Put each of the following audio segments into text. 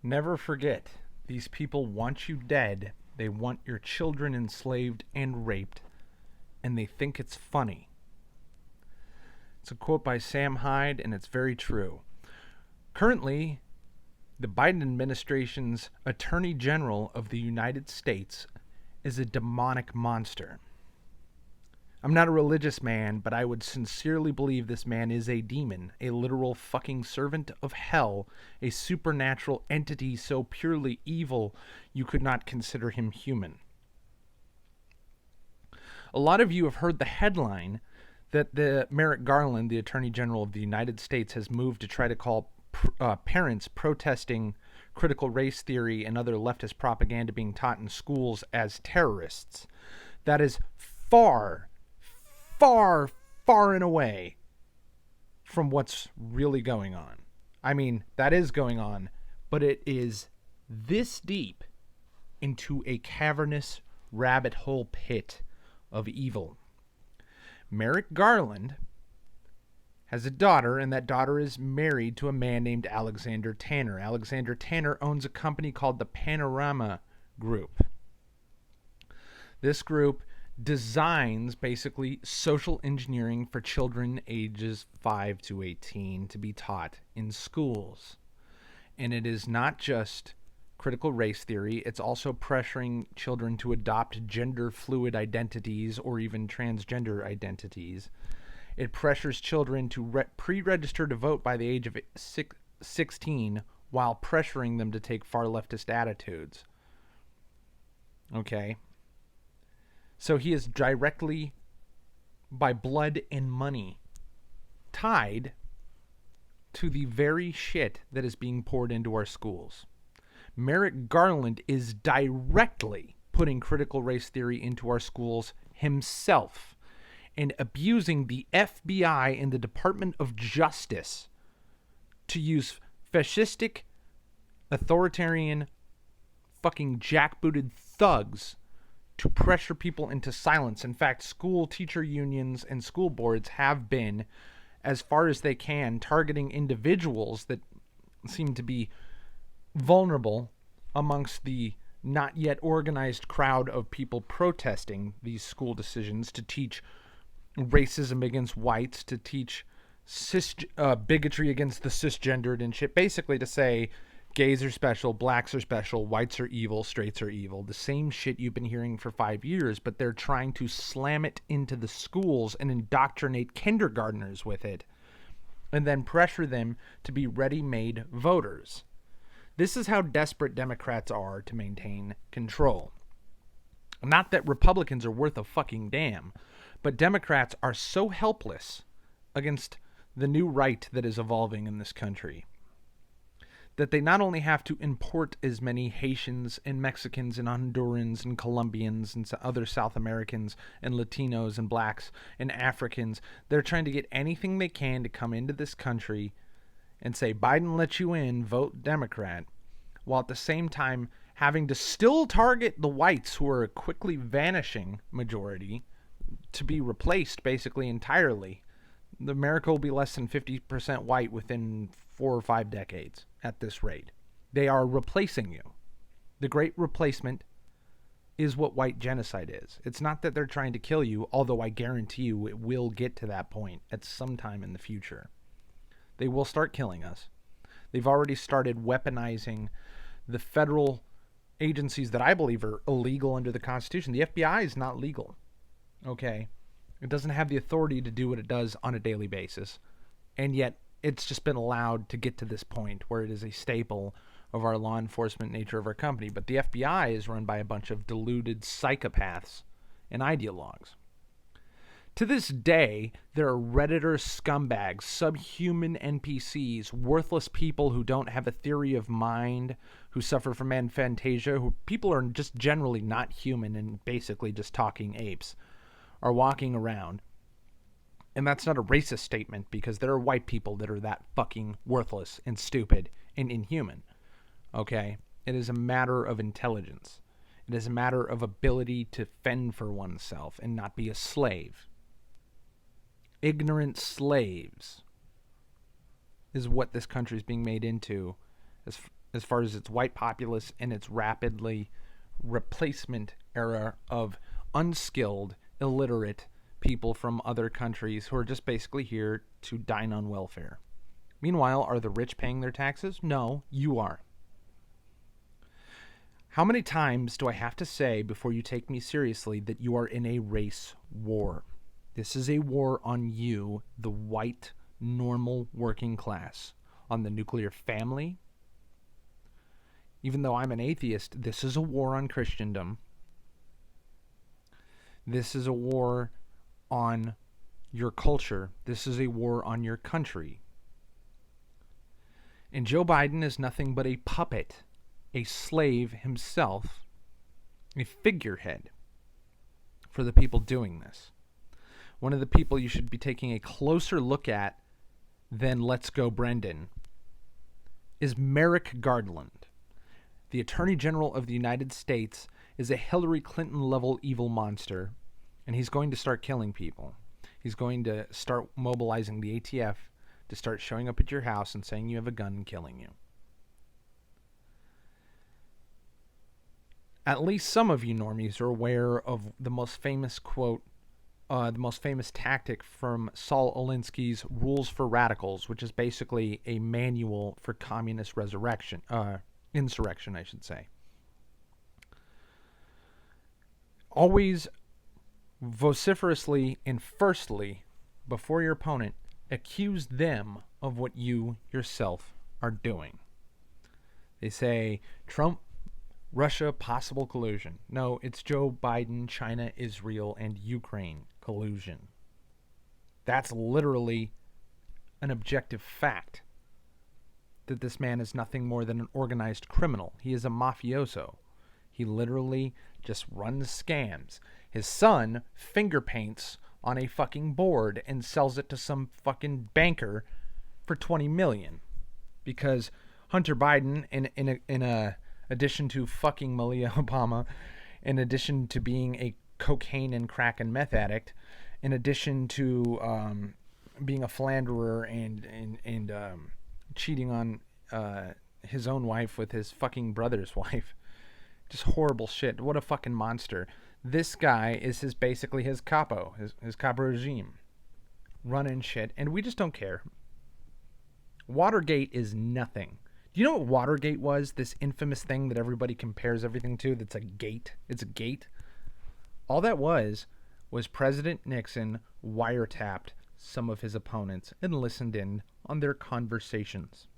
Never forget, these people want you dead, they want your children enslaved and raped, and they think it's funny. It's a quote by Sam Hyde, and it's very true. Currently, the Biden administration's Attorney General of the United States is a demonic monster. I'm not a religious man, but I would sincerely believe this man is a demon, a literal fucking servant of hell, a supernatural entity so purely evil you could not consider him human. A lot of you have heard the headline that the Merrick Garland, the Attorney General of the United States, has moved to try to call parents protesting critical race theory and other leftist propaganda being taught in schools as terrorists. That is far and away from what's really going on. I mean, that is going on, but it is this deep into a cavernous rabbit hole pit of evil. Merrick Garland has a daughter, and that daughter is married to a man named Alexander Tanner. Alexander Tanner owns a company called the Panorama Group. This group designs basically social engineering for children ages 5 to 18 to be taught in schools. And it is not just critical race theory, it's also pressuring children to adopt gender fluid identities or even transgender identities. It pressures children to pre-register to vote by the age of 16 while pressuring them to take far leftist attitudes. Okay? So he is directly, by blood and money, tied to the very shit that is being poured into our schools. Merrick Garland is directly putting critical race theory into our schools himself and abusing the FBI and the Department of Justice to use fascistic, authoritarian, fucking jackbooted thugs to pressure people into silence. In fact, school teacher unions and school boards have been, as far as they can, targeting individuals that seem to be vulnerable amongst the not yet organized crowd of people protesting these school decisions, to teach racism against whites, to teach bigotry against the cisgendered and shit. Basically to say gays are special, blacks are special, whites are evil, straights are evil. The same shit you've been hearing for 5 years, but they're trying to slam it into the schools and indoctrinate kindergartners with it, and then pressure them to be ready-made voters. This is how desperate Democrats are to maintain control. Not that Republicans are worth a fucking damn, but Democrats are so helpless against the new right that is evolving in this country that they not only have to import as many Haitians and Mexicans and Hondurans and Colombians and other South Americans and Latinos and blacks and Africans, they're trying to get anything they can to come into this country and say, Biden let you in, vote Democrat, while at the same time having to still target the whites, who are a quickly vanishing majority, to be replaced basically entirely. America will be less than 50% white within 4 or 5 decades at this rate. They are replacing you. The great replacement is what white genocide is. It's not that they're trying to kill you, although I guarantee you it will get to that point at some time in the future. They will start killing us. They've already started weaponizing the federal agencies that I believe are illegal under the Constitution. The FBI is not legal. Okay? It doesn't have the authority to do what it does on a daily basis. And yet, it's just been allowed to get to this point where it is a staple of our law enforcement nature of our company. But the FBI is run by a bunch of deluded psychopaths and ideologues. To this day, there are Redditor scumbags, subhuman NPCs, worthless people who don't have a theory of mind, who suffer from aphantasia, who people are just generally not human and basically just talking apes, are walking around. And that's not a racist statement, because there are white people that are that fucking worthless and stupid and inhuman. Okay? It is a matter of intelligence. It is a matter of ability to fend for oneself and not be a slave. Ignorant slaves is what this country is being made into as far as its white populace and its rapidly replacement era of unskilled, illiterate people from other countries who are just basically here to dine on welfare. Meanwhile, are the rich paying their taxes? No, you are. How many times do I have to say before you take me seriously that you are in a race war? This is a war on you, the white, normal working class, on the nuclear family. Even though I'm an atheist, this is a war on Christendom. This is a war on your culture. This is a war on your country. And Joe Biden is nothing but a puppet, a slave himself, a figurehead for the people doing this. One of the people you should be taking a closer look at than Let's Go Brendan is Merrick Garland. The Attorney General of the United States is a Hillary Clinton-level evil monster, and he's going to start killing people. He's going to start mobilizing the ATF to start showing up at your house and saying you have a gun and killing you. At least some of you normies are aware of the most famous quote, the most famous tactic from Saul Alinsky's Rules for Radicals, which is basically a manual for communist insurrection, I should say. Always vociferously and firstly, before your opponent, accuse them of what you yourself are doing. They say, Trump, Russia, possible collusion. No, it's Joe Biden, China, Israel, and Ukraine collusion. That's literally an objective fact. That this man is nothing more than an organized criminal. He is a mafioso. He literally just runs scams. His son finger paints on a fucking board and sells it to some fucking banker for $20 million. Because Hunter Biden, in addition to fucking Malia Obama, in addition to being a cocaine and crack and meth addict, in addition to being a philanderer and cheating on his own wife with his fucking brother's wife. Just horrible shit. What a fucking monster. This guy is basically his capo, his capo regime. Running shit. And we just don't care. Watergate is nothing. Do you know what Watergate was? This infamous thing that everybody compares everything to that's a gate. It's a gate. All that was President Nixon wiretapped some of his opponents and listened in on their conversations.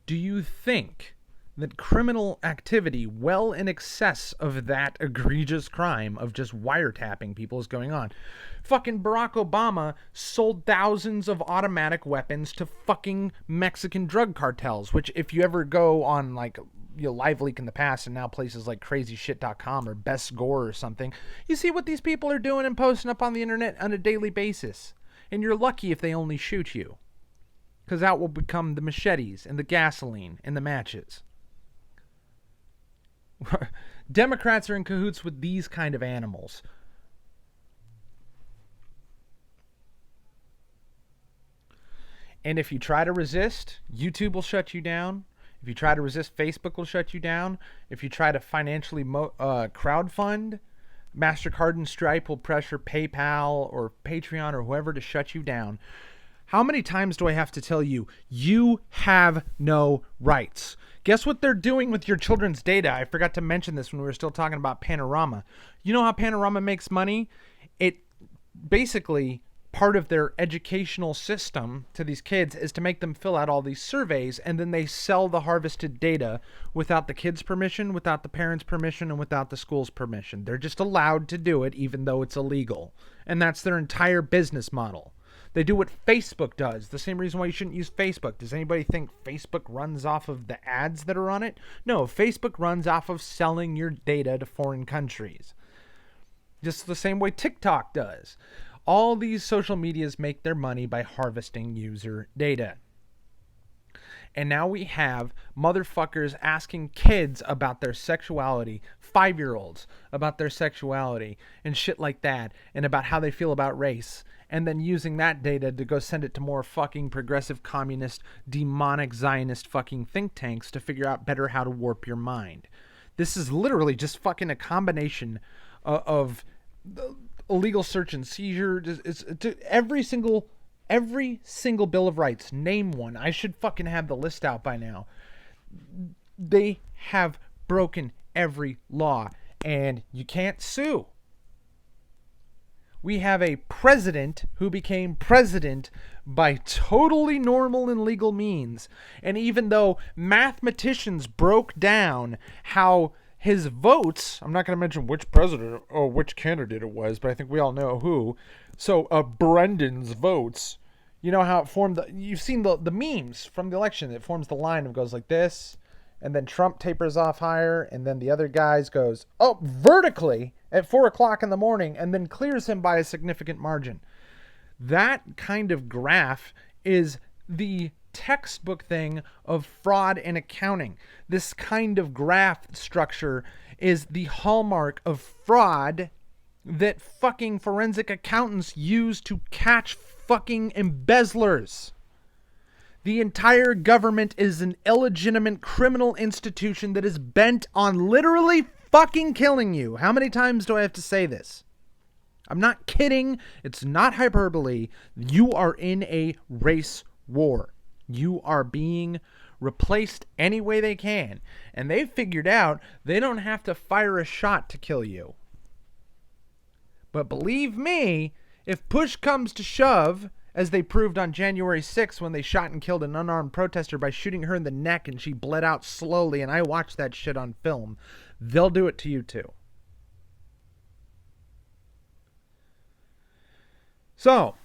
Do you think that criminal activity well in excess of that egregious crime of just wiretapping people is going on? Fucking Barack Obama sold thousands of automatic weapons to fucking Mexican drug cartels, which if you ever go on like Live Leak in the past and now places like crazyshit.com or Best Gore or something, you see what these people are doing and posting up on the internet on a daily basis. And you're lucky if they only shoot you. Because out will become the machetes and the gasoline and the matches. Democrats are in cahoots with these kind of animals. And if you try to resist, YouTube will shut you down. If you try to resist, Facebook will shut you down. If you try to financially crowdfund, MasterCard and Stripe will pressure PayPal or Patreon or whoever to shut you down. How many times do I have to tell you, you have no rights? Guess what they're doing with your children's data? I forgot to mention this when we were still talking about Panorama. You know how Panorama makes money? It basically, part of their educational system to these kids is to make them fill out all these surveys, and then they sell the harvested data without the kids' permission, without the parents' permission, and without the school's permission. They're just allowed to do it even though it's illegal. And that's their entire business model. They do what Facebook does. The same reason why you shouldn't use Facebook. Does anybody think Facebook runs off of the ads that are on it? No, Facebook runs off of selling your data to foreign countries. Just the same way TikTok does. All these social medias make their money by harvesting user data. And now we have motherfuckers asking kids about their sexuality, 5-year-olds about their sexuality and shit like that, and about how they feel about race. and then using that data to go send it to more fucking progressive communist, demonic Zionist fucking think tanks to figure out better how to warp your mind. This is literally just fucking a combination of illegal search and seizure. It's every single Bill of Rights. Name one. I should fucking have the list out by now. They have broken every law, and you can't sue. We have a president who became president by totally normal and legal means. And even though mathematicians broke down how his votes, I'm not going to mention which president or which candidate it was, but I think we all know who. So Brendan's votes, you know how it formed, you've seen the memes from the election. It forms the line and goes like this. And then Trump tapers off higher, and then the other guys goes up vertically at 4 o'clock in the morning, and then clears him by a significant margin. That kind of graph is the textbook thing of fraud and accounting. This kind of graph structure is the hallmark of fraud that fucking forensic accountants use to catch fucking embezzlers. The entire government is an illegitimate criminal institution that is bent on literally fucking killing you. How many times do I have to say this? I'm not kidding. It's not hyperbole. You are in a race war. You are being replaced any way they can. And they've figured out they don't have to fire a shot to kill you. But believe me, if push comes to shove, as they proved on January 6th when they shot and killed an unarmed protester by shooting her in the neck and she bled out slowly, and I watched that shit on film, they'll do it to you too. So,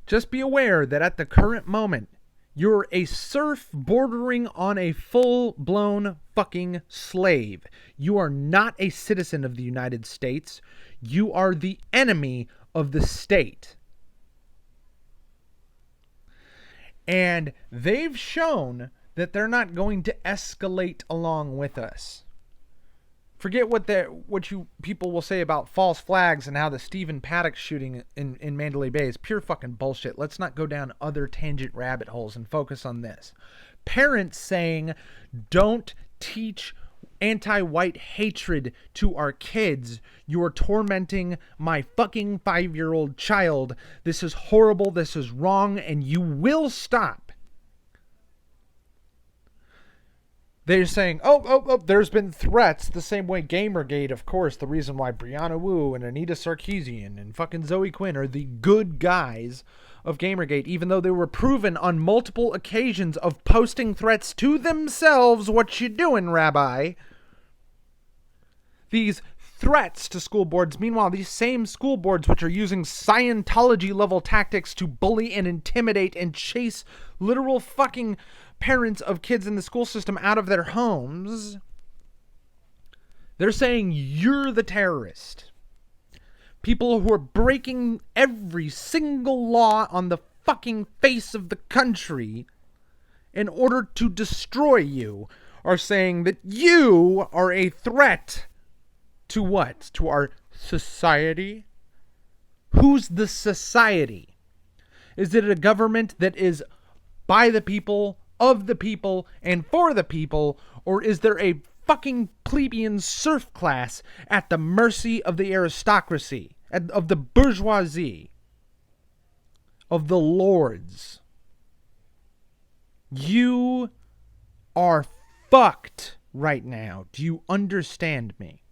just be aware that at the current moment, you're a serf bordering on a full-blown fucking slave. You are not a citizen of the United States. You are the enemy of the state. And they've shown that they're not going to escalate along with us. Forget what you people will say about false flags and how the Stephen Paddock shooting in Mandalay Bay is pure fucking bullshit. Let's not go down other tangent rabbit holes and focus on this. Parents saying, don't teach anti-white hatred to our kids. You are tormenting my fucking 5-year-old child. This is horrible. This is wrong. And you will stop. They're saying, oh, there's been threats the same way Gamergate, of course, the reason why Brianna Wu and Anita Sarkeesian and fucking Zoe Quinn are the good guys of Gamergate, even though they were proven on multiple occasions of posting threats to themselves. What you doing, Rabbi? These threats to school boards. Meanwhile, these same school boards, which are using Scientology-level tactics to bully and intimidate and chase literal fucking parents of kids in the school system out of their homes, they're saying you're the terrorist. People who are breaking every single law on the fucking face of the country in order to destroy you are saying that you are a threat to what? To our society? Who's the society? Is it a government that is by the people, of the people, and for the people? Or is there a fucking plebeian serf class at the mercy of the aristocracy, of the bourgeoisie, of the lords? You are fucked right now. Do you understand me?